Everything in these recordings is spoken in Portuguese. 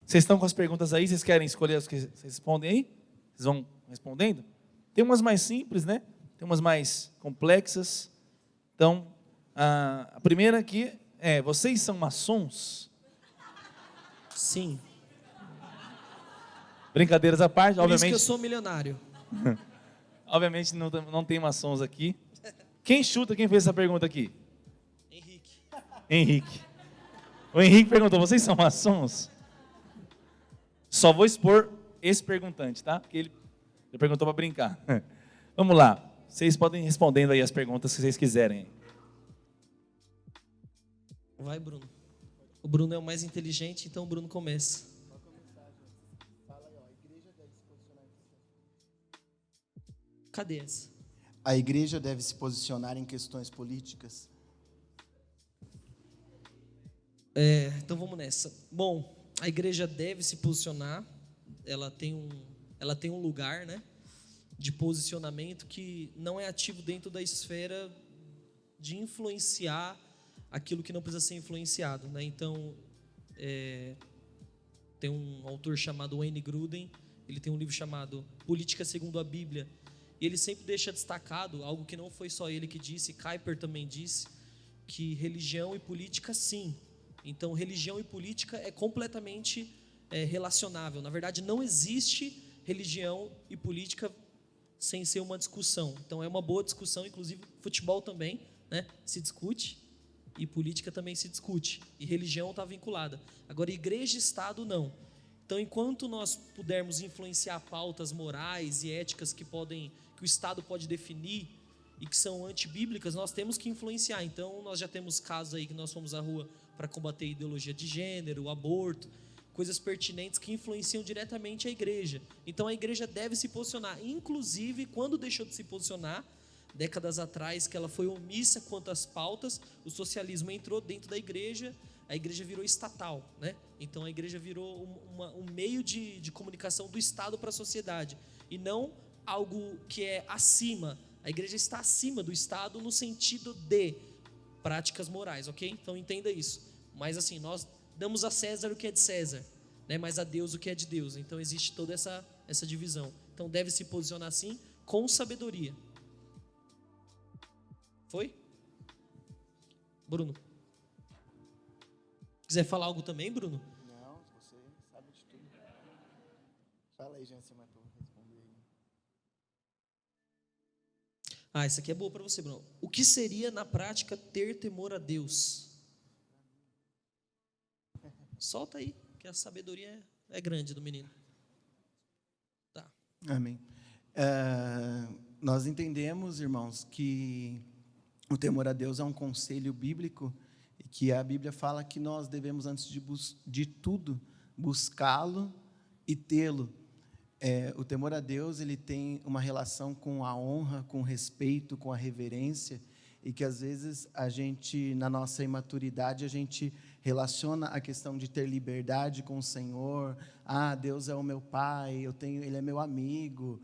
Vocês estão com as perguntas aí? Vocês querem escolher as que vocês respondem aí? Vocês vão respondendo? Tem umas mais simples, né? Tem umas mais complexas. Então, a primeira aqui é: vocês são maçons? Sim. Brincadeiras à parte, Por isso obviamente. que eu sou milionário. Obviamente não tem maçons aqui. Quem chuta quem fez essa pergunta aqui? Henrique. O Henrique perguntou: vocês são maçons? Só vou expor esse perguntante, tá? Porque ele perguntou para brincar. Vamos lá. Vocês podem ir respondendo aí as perguntas que vocês quiserem. Vai, Bruno. O Bruno é o mais inteligente, então o Bruno começa. Cadê essa? A igreja deve se posicionar em questões políticas? Então vamos nessa. Bom, a igreja deve se posicionar. Ela tem um lugar, né, de posicionamento que não é ativo dentro da esfera de influenciar aquilo que não precisa ser influenciado, né? Então, tem um autor chamado Wayne Grudem. Ele tem um livro chamado Política Segundo a Bíblia. E ele sempre deixa destacado algo que não foi só ele que disse, Kuyper também disse, que religião e política, sim. Então, religião e política é completamente relacionável. Na verdade, não existe religião e política sem ser uma discussão. Então, é uma boa discussão, inclusive futebol também, né, se discute, e política também se discute, e religião está vinculada. Agora, igreja e Estado, não. Então, enquanto nós pudermos influenciar pautas morais e éticas que o Estado pode definir e que são antibíblicas, nós temos que influenciar. Então, nós já temos casos aí que nós fomos à rua para combater a ideologia de gênero, o aborto, coisas pertinentes que influenciam diretamente a igreja. Então, a igreja deve se posicionar. Inclusive, quando deixou de se posicionar, décadas atrás, que ela foi omissa quanto às pautas, o socialismo entrou dentro da igreja, a igreja virou estatal, né? Então a igreja virou um meio de comunicação do Estado para a sociedade, e não algo que é acima. A igreja está acima do Estado no sentido de práticas morais, ok? Então entenda isso. Mas assim, nós damos a César o que é de César, né? Mas a Deus o que é de Deus. Então existe toda essa divisão. Então deve se posicionar assim, com sabedoria. Foi? Bruno. Quiser falar algo também, Bruno? Não, você sabe de tudo. Fala aí, Jansen, mas para eu responder aí. Essa aqui é boa para você, Bruno. O que seria, na prática, ter temor a Deus? Solta aí, que a sabedoria é grande do menino. Tá. Amém. Nós entendemos, irmãos, que o temor a Deus é um conselho bíblico, e que a Bíblia fala que nós devemos, antes de tudo, buscá-lo e tê-lo. O temor a Deus, ele tem uma relação com a honra, com o respeito, com a reverência, e que às vezes a gente, na nossa imaturidade, a gente relaciona a questão de ter liberdade com o Senhor. Deus é o meu Pai, Ele é meu amigo,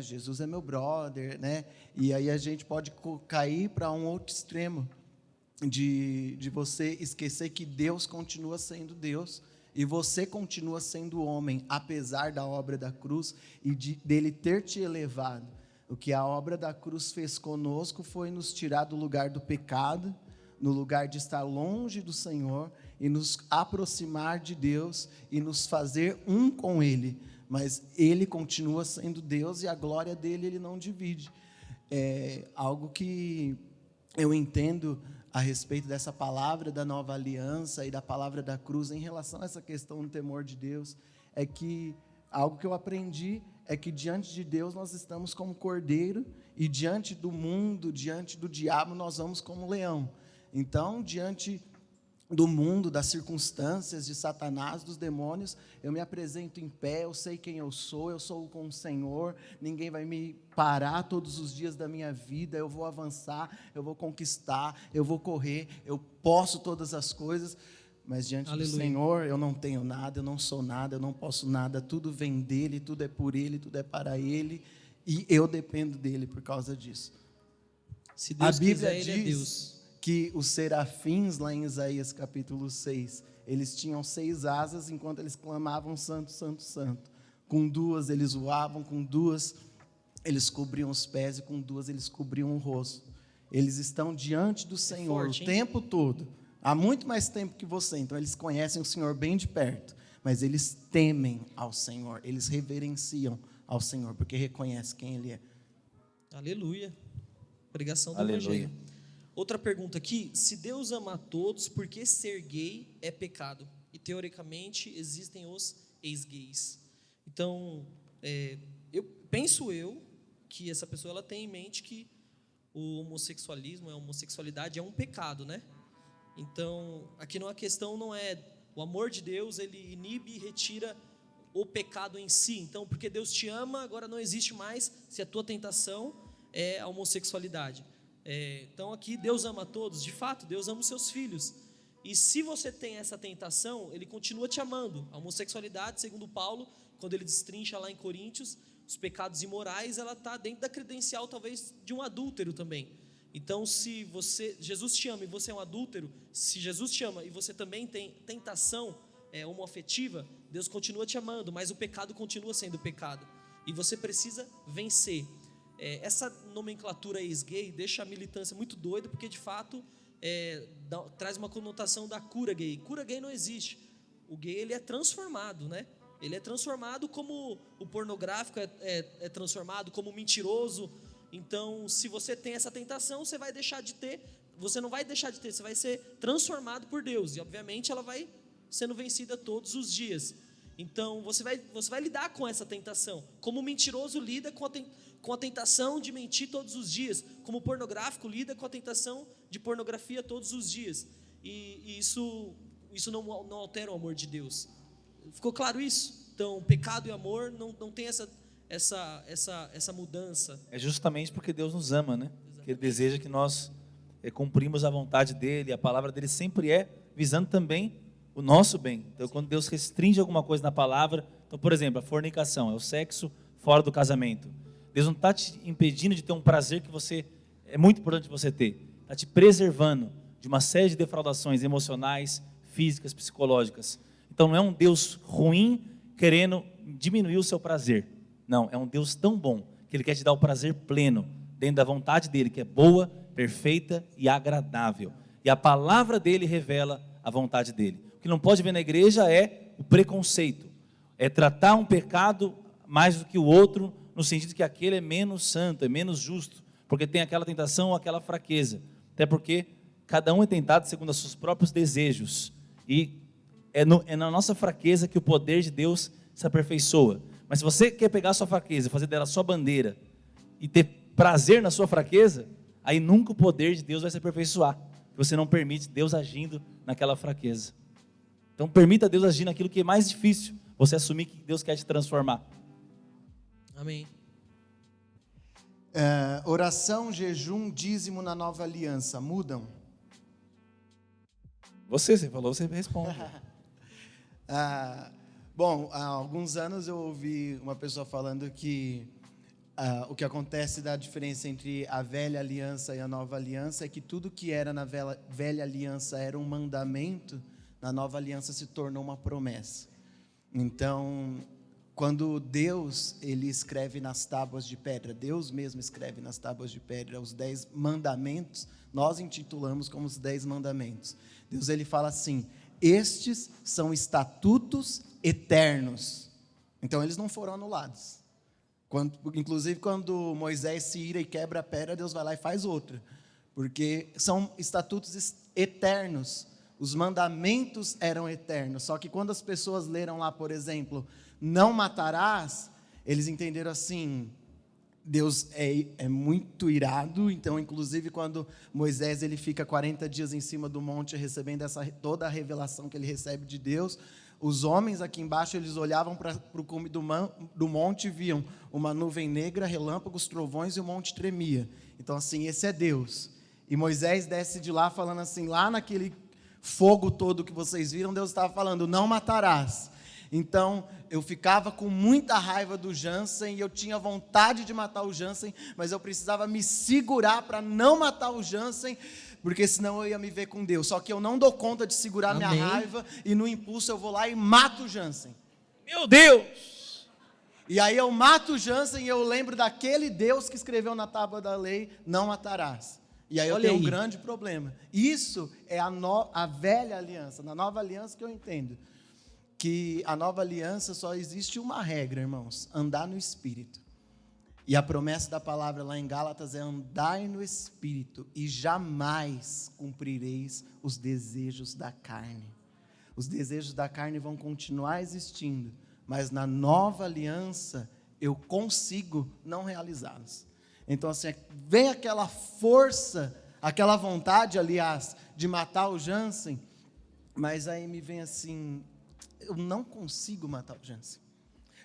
Jesus é meu brother, né? E aí a gente pode cair para um outro extremo, de você esquecer que Deus continua sendo Deus, e você continua sendo homem, apesar da obra da cruz e dele ter te elevado. O que a obra da cruz fez conosco foi nos tirar do lugar do pecado, no lugar de estar longe do Senhor, e nos aproximar de Deus e nos fazer um com Ele. Mas Ele continua sendo Deus, e a glória dele Ele não divide. Algo que eu entendo a respeito dessa palavra da nova aliança e da palavra da cruz em relação a essa questão do temor de Deus, é que algo que eu aprendi é que diante de Deus nós estamos como cordeiro, e diante do mundo, diante do diabo, nós vamos como leão. Então, diante do mundo, das circunstâncias, de Satanás, dos demônios, eu me apresento em pé, eu sei quem eu sou com o Senhor, ninguém vai me parar todos os dias da minha vida, eu vou avançar, eu vou conquistar, eu vou correr, eu posso todas as coisas, mas diante Aleluia. do Senhor, eu não tenho nada, eu não sou nada, eu não posso nada, tudo vem dEle, tudo é por Ele, tudo é para Ele, e eu dependo dEle por causa disso. Se Deus A Bíblia quiser, Ele é diz Deus. que os serafins, lá em Isaías capítulo 6, eles tinham 6 asas enquanto eles clamavam santo, santo, santo. Com 2 eles voavam, com 2 eles cobriam os pés e com 2 eles cobriam o rosto. Eles estão diante do Senhor forte, o tempo todo, há muito mais tempo que você, então eles conhecem o Senhor bem de perto, mas eles temem ao Senhor, eles reverenciam ao Senhor, porque reconhecem quem Ele é. Aleluia. Pregação do Aleluia. Evangelho. Outra pergunta aqui: se Deus ama a todos, por que ser gay é pecado? E teoricamente existem os ex-gays. Então, penso que essa pessoa ela tem em mente que o homossexualismo, a homossexualidade é um pecado, né? Então, aqui a questão não é o amor de Deus, ele inibe e retira o pecado em si. Então, porque Deus te ama, agora não existe mais se a tua tentação é a homossexualidade. Então, aqui Deus ama a todos. De fato, Deus ama os seus filhos. E se você tem essa tentação, Ele continua te amando. A homossexualidade, segundo Paulo, quando ele destrincha lá em Coríntios, os pecados imorais, ela está dentro da credencial, talvez, de um adúltero também. Então, se Jesus te ama e você é um adúltero, se Jesus te ama e você também tem tentação homoafetiva, Deus continua te amando, mas o pecado continua sendo pecado. E você precisa vencer. Essa nomenclatura ex-gay deixa a militância muito doida, porque de fato traz uma conotação da cura gay. Cura gay não existe. O gay ele é transformado, né? Ele é transformado como o pornográfico é transformado, como o mentiroso. Então, se você tem essa tentação, você vai deixar de ter. Você não vai deixar de ter, você vai ser transformado por Deus. E obviamente ela vai sendo vencida todos os dias. Então, você vai lidar com essa tentação. Como o mentiroso lida com a tentação de mentir todos os dias. Como o pornográfico lida com a tentação de pornografia todos os dias. E isso não altera o amor de Deus. Ficou claro isso? Então, pecado e amor não tem essa mudança. É justamente porque Deus nos ama, né? Que Ele deseja que nós cumprimos a vontade dEle. A palavra dEle sempre visando também o nosso bem. Então, quando Deus restringe alguma coisa na palavra, então, por exemplo, a fornicação, é o sexo fora do casamento. Deus não está te impedindo de ter um prazer que é muito importante você ter. Está te preservando de uma série de defraudações emocionais, físicas, psicológicas. Então, não é um Deus ruim querendo diminuir o seu prazer. Não, é um Deus tão bom que Ele quer te dar o prazer pleno dentro da vontade dEle, que é boa, perfeita e agradável. E a palavra dEle revela a vontade dEle. O que não pode ver na igreja é o preconceito, é tratar um pecado mais do que o outro, no sentido que aquele é menos santo, é menos justo, porque tem aquela tentação ou aquela fraqueza. Até porque cada um é tentado segundo os seus próprios desejos. E é na nossa fraqueza que o poder de Deus se aperfeiçoa. Mas se você quer pegar a sua fraqueza, fazer dela sua bandeira e ter prazer na sua fraqueza, aí nunca o poder de Deus vai se aperfeiçoar. Você não permite Deus agindo naquela fraqueza. Então permita Deus agir naquilo que é mais difícil, você assumir que Deus quer te transformar. Amém. Oração, jejum, dízimo na nova aliança, mudam? Você falou, você responde. Bom, há alguns anos eu ouvi uma pessoa falando que o que acontece da diferença entre a velha aliança e a nova aliança é que tudo que era na velha aliança era um mandamento, na nova aliança se tornou uma promessa. Então, quando Deus ele escreve nas tábuas de pedra, Deus mesmo escreve nas tábuas de pedra os 10 mandamentos, nós intitulamos como os 10 mandamentos. Deus ele fala assim: estes são estatutos eternos. Então eles não foram anulados. Inclusive quando Moisés se ira e quebra a pedra, Deus vai lá e faz outra, porque são estatutos eternos. Os mandamentos eram eternos. Só que quando as pessoas leram lá, por exemplo, não matarás, eles entenderam assim: Deus é muito irado. Então, inclusive, quando Moisés ele fica 40 dias em cima do monte, recebendo toda a revelação que ele recebe de Deus, os homens aqui embaixo, eles olhavam para o cume do monte e viam uma nuvem negra, relâmpagos, trovões, e o monte tremia. Então, assim, esse é Deus. E Moisés desce de lá falando assim, lá naquele fogo todo que vocês viram, Deus estava falando: não matarás. Então, eu ficava com muita raiva do Jansen, e eu tinha vontade de matar o Jansen, mas eu precisava me segurar para não matar o Jansen, porque senão eu ia me ver com Deus. Só que eu não dou conta de segurar minha Amém. raiva, e no impulso eu vou lá e mato o Jansen. Meu Deus! E aí eu mato o Jansen e eu lembro daquele Deus que escreveu na tábua da lei, não matarás. E aí eu Olha tenho um aí. grande problema. Isso é a velha aliança. Na nova aliança que eu entendo que a nova aliança só existe uma regra, irmãos: andar no Espírito. E a promessa da palavra lá em Gálatas é: andai no Espírito e jamais cumprireis os desejos da carne. Os desejos da carne vão continuar existindo, mas na nova aliança eu consigo não realizá-los. Então assim, vem aquela força, aquela vontade, aliás, de matar o Jansen, mas aí me vem assim: eu não consigo matar o Jansen,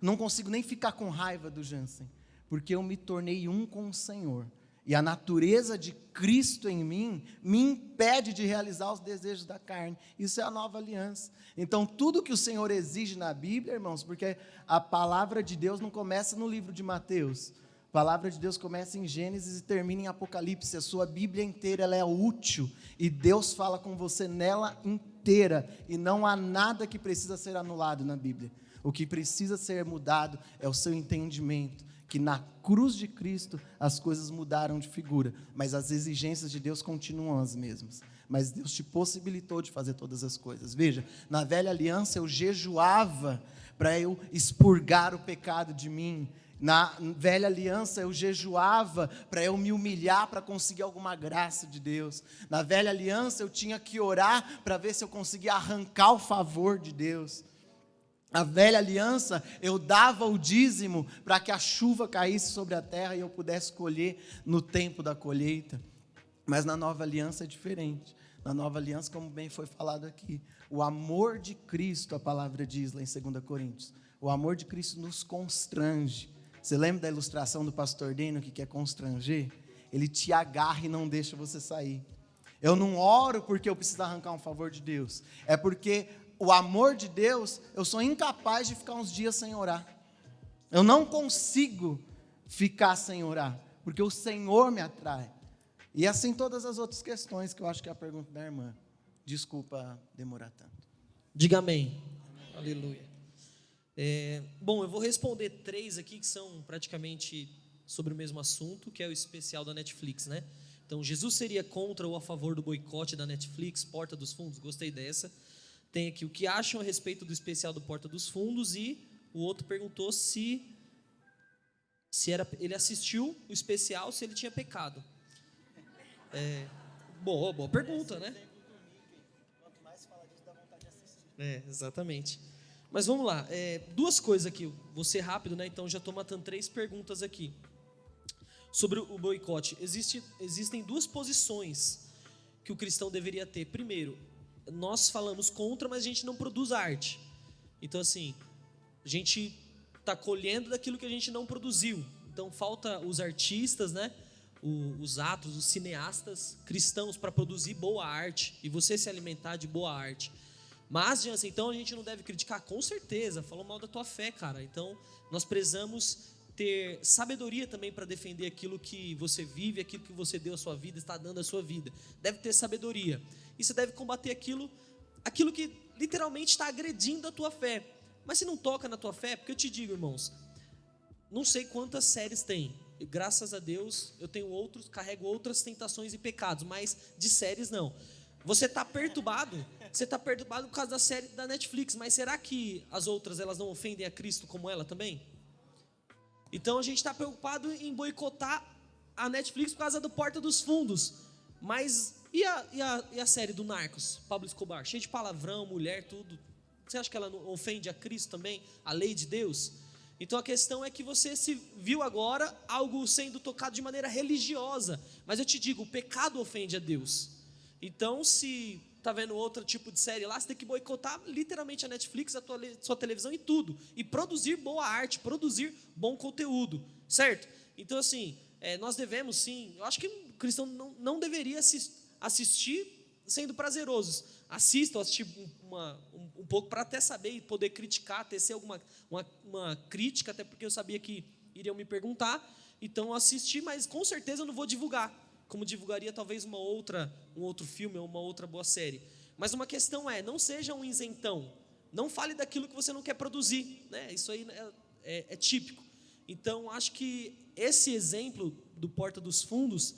não consigo nem ficar com raiva do Jansen, porque eu me tornei um com o Senhor, e a natureza de Cristo em mim me impede de realizar os desejos da carne. Isso é a nova aliança. Então tudo que o Senhor exige na Bíblia, irmãos, porque a palavra de Deus não começa no livro de Mateus, a palavra de Deus começa em Gênesis e termina em Apocalipse. A sua Bíblia inteira, ela é útil, e Deus fala com você nela inteira, e não há nada que precisa ser anulado na Bíblia. O que precisa ser mudado é o seu entendimento, que na cruz de Cristo as coisas mudaram de figura, mas as exigências de Deus continuam as mesmas. Mas Deus te possibilitou de fazer todas as coisas. Veja, na velha aliança eu jejuava para eu expurgar o pecado de mim. Na velha aliança eu jejuava para eu me humilhar, para conseguir alguma graça de Deus. Na velha aliança eu tinha que orar para ver se eu conseguia arrancar o favor de Deus. Na velha aliança eu dava o dízimo para que a chuva caísse sobre a terra e eu pudesse colher no tempo da colheita. Mas na nova aliança é diferente. Na nova aliança, como bem foi falado aqui, o amor de Cristo, a palavra diz lá em 2 Coríntios, o amor de Cristo nos constrange. Você lembra da ilustração do pastor Deno que quer constranger? Ele te agarra e não deixa você sair. Eu não oro porque eu preciso arrancar um favor de Deus, é porque o amor de Deus, eu sou incapaz de ficar uns dias sem orar. Eu não consigo ficar sem orar, porque o Senhor me atrai. E assim todas as outras questões que eu acho que é a pergunta da irmã. Desculpa demorar tanto. Diga amém. Aleluia. Bom, eu vou responder 3 aqui que são praticamente sobre o mesmo assunto, que é o especial da Netflix, né? Então, Jesus seria contra ou a favor do boicote da Netflix, Porta dos Fundos? Gostei dessa. Tem aqui o que acham a respeito do especial do Porta dos Fundos, e o outro perguntou se ele assistiu o especial, se ele tinha pecado. Boa pergunta, né? Exatamente. Mas vamos lá, 2 coisas aqui, vou ser rápido, né? Então já estou matando 3 perguntas aqui. Sobre o boicote, existem 2 posições que o cristão deveria ter. Primeiro, nós falamos contra, mas a gente não produz arte. Então assim, a gente está colhendo daquilo que a gente não produziu. Então falta os artistas, né? Os atos, os cineastas cristãos para produzir boa arte e você se alimentar de boa arte. Mas, Jansen, então a gente não deve criticar? Com certeza, falou mal da tua fé, cara. Então nós precisamos ter sabedoria também para defender aquilo que você vive, aquilo que você deu à sua vida, está dando à sua vida. Deve ter sabedoria. E você deve combater aquilo que literalmente está agredindo a tua fé. Mas se não toca na tua fé, porque eu te digo, irmãos, não sei quantas séries tem. Graças a Deus, eu carrego outras tentações e pecados, mas de séries não. Você está perturbado por causa da série da Netflix, mas será que as outras elas não ofendem a Cristo como ela também? Então a gente está preocupado em boicotar a Netflix por causa do Porta dos Fundos, mas e a série do Narcos, Pablo Escobar, cheia de palavrão, mulher, tudo, você acha que ela não ofende a Cristo também, a lei de Deus? Então a questão é que você se viu agora algo sendo tocado de maneira religiosa, mas eu te digo, o pecado ofende a Deus. Então se está vendo outro tipo de série lá, você tem que boicotar literalmente a Netflix, sua televisão e tudo, e produzir boa arte, produzir bom conteúdo, certo? Então assim, nós devemos sim, eu acho que o cristão não deveria assistir sendo prazerosos. Assistam um pouco para até saber e poder criticar, tecer uma crítica, até porque eu sabia que iriam me perguntar. Então assisti, mas com certeza eu não vou divulgar. como divulgaria talvez um outro filme ou uma outra boa série. Mas uma questão não seja um isentão. Não fale daquilo que você não quer produzir, né? Isso aí é típico. Então, acho que esse exemplo do Porta dos Fundos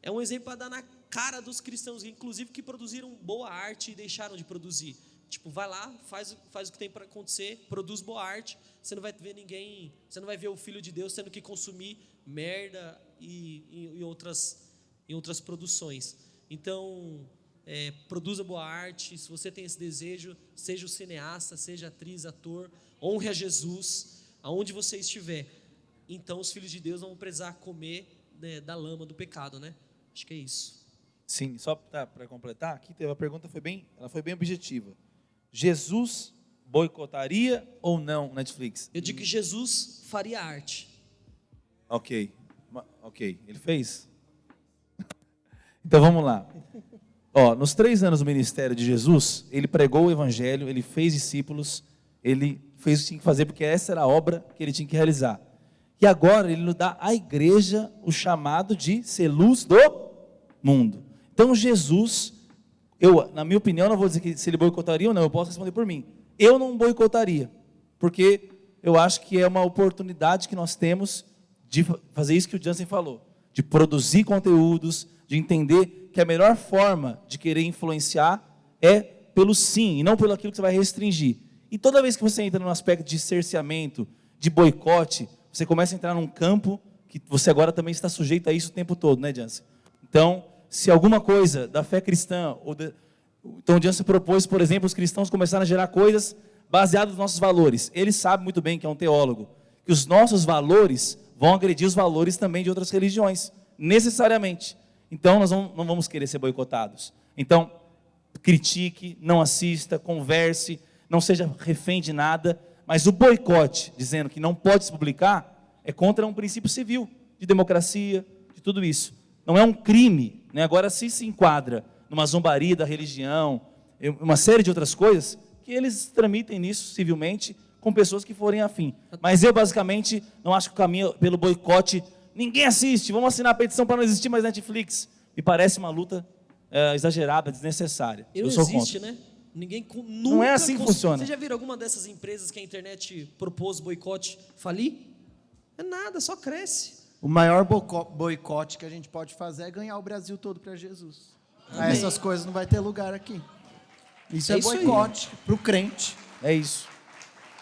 é um exemplo para dar na cara dos cristãos, inclusive que produziram boa arte e deixaram de produzir. Tipo, vai lá, faz o que tem para acontecer, produz boa arte, você não vai ver ninguém, você não vai ver o Filho de Deus tendo que consumir merda e outras produções. Então, produza boa arte, se você tem esse desejo, seja o cineasta, seja atriz, ator, honre a Jesus, aonde você estiver. Então, os filhos de Deus não vão precisar comer, né, da lama do pecado, né? Acho que é isso. Sim, só para completar, aqui teve a pergunta, ela foi bem objetiva. Jesus boicotaria ou não Netflix? Eu digo que Jesus faria arte. Ok, ele fez? Então vamos lá. Nos 3 anos do ministério de Jesus, ele pregou o evangelho, ele fez discípulos, ele fez o que tinha que fazer, porque essa era a obra que ele tinha que realizar. E agora ele nos dá à igreja o chamado de ser luz do mundo. Então Jesus, na minha opinião, não vou dizer que se ele boicotaria ou não, eu posso responder por mim. Eu não boicotaria, porque eu acho que é uma oportunidade que nós temos de fazer isso que o Jansen falou, de produzir conteúdos, de entender que a melhor forma de querer influenciar é pelo sim, e não pelo aquilo que você vai restringir. E toda vez que você entra no aspecto de cerceamento, de boicote, você começa a entrar num campo que você agora também está sujeito a isso o tempo todo, né, Jansen? Então, se alguma coisa da fé cristã, então o Jansen propôs, por exemplo, os cristãos começaram a gerar coisas baseadas nos nossos valores. Ele sabe muito bem, que é um teólogo, que os nossos valores vão agredir os valores também de outras religiões, necessariamente. Então, nós não vamos querer ser boicotados. Então, critique, não assista, converse, não seja refém de nada, mas o boicote, dizendo que não pode se publicar, é contra um princípio civil, de democracia, de tudo isso. Não é um crime, né? Agora, se enquadra numa zombaria da religião, uma série de outras coisas, que eles tramitem nisso civilmente com pessoas que forem afim. Mas eu, basicamente, não acho que o caminho pelo boicote, ninguém assiste, vamos assinar a petição para não existir mais Netflix. Me parece uma luta exagerada, desnecessária. Eu sou existe, contra. né? Ninguém nunca não é assim que funciona. Você já viram alguma dessas empresas que a internet propôs boicote falir? É nada, só cresce. O maior boicote que a gente pode fazer é ganhar o Brasil todo para Jesus. Essas coisas não vai ter lugar aqui. Isso é boicote para o crente. É isso.